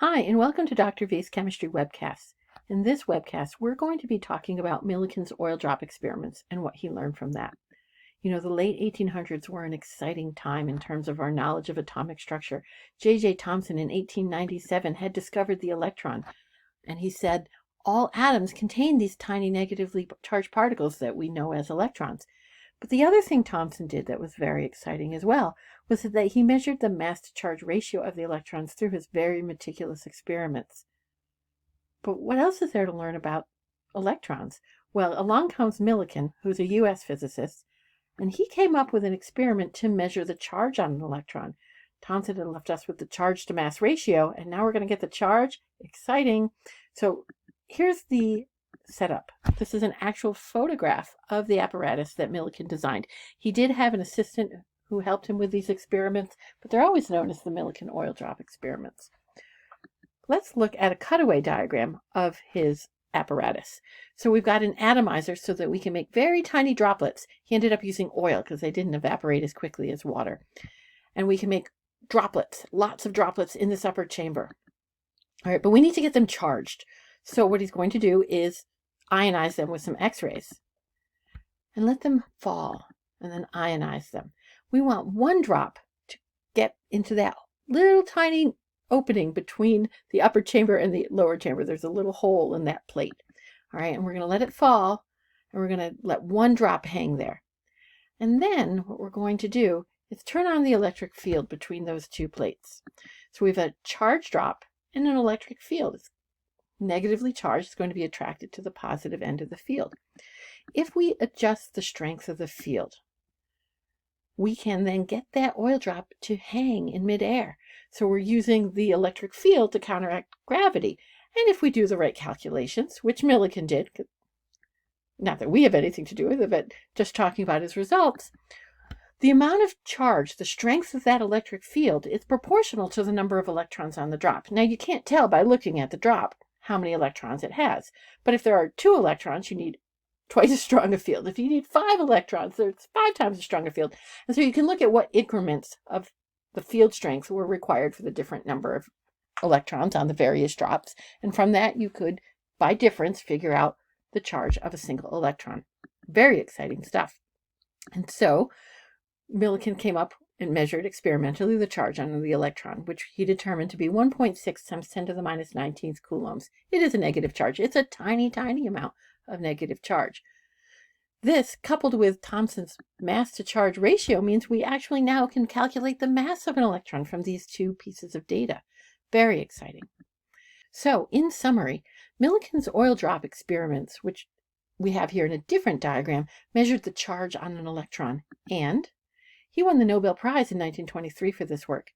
Hi, and welcome to Dr. V's Chemistry Webcast. In this webcast, we're going to be talking about Millikan's oil drop experiments and what he learned from that. You know, the late 1800s were an exciting time in terms of our knowledge of atomic structure. J.J. Thomson in 1897 had discovered the electron, and he said all atoms contain these tiny negatively charged particles that we know as electrons. But the other thing Thomson did that was very exciting as well was that he measured the mass-to-charge ratio of the electrons through his very meticulous experiments. But what else is there to learn about electrons? Well, along comes Millikan, who's a U.S. physicist, and he came up with an experiment to measure the charge on an electron. Thomson had left us with the charge-to-mass ratio, and now we're going to get the charge. Exciting. So here's the setup. This is an actual photograph of the apparatus that Millikan designed. He did have an assistant who helped him with these experiments, but they're always known as the Millikan oil drop experiments. Let's look at a cutaway diagram of his apparatus. So we've got an atomizer so that we can make very tiny droplets. He ended up using oil because they didn't evaporate as quickly as water. And we can make droplets, lots of droplets in this upper chamber. All right, but we need to get them charged. So what he's going to do is ionize them with some X-rays and let them fall and then ionize them. We want one drop to get into that little tiny opening between the upper chamber and the lower chamber. There's a little hole in that plate. All right, and we're going to let it fall, and we're going to let one drop hang there. And then what we're going to do is turn on the electric field between those two plates. So we have a charge drop and an electric field. It's negatively charged. It's going to be attracted to the positive end of the field. If we adjust the strength of the field, we can then get that oil drop to hang in midair. So we're using the electric field to counteract gravity. And if we do the right calculations, which Millikan did, not that we have anything to do with it, but just talking about his results, the amount of charge, the strength of that electric field, is proportional to the number of electrons on the drop. Now, you can't tell by looking at the drop how many electrons it has. But if there are 2 electrons, you need twice as strong a field. If you need 5 electrons, there's 5 times as strong a field. And so you can look at what increments of the field strength were required for the different number of electrons on the various drops. And from that, you could, by difference, figure out the charge of a single electron. Very exciting stuff. And so Millikan came up and measured experimentally the charge on the electron, which he determined to be 1.6 times 10 to the minus 19th coulombs. It is a negative charge. It's a tiny, tiny amount of negative charge. This, coupled with Thomson's mass-to-charge ratio, means we actually now can calculate the mass of an electron from these two pieces of data. Very exciting. So, in summary, Millikan's oil drop experiments, which we have here in a different diagram, measured the charge on an electron, and he won the Nobel Prize in 1923 for this work.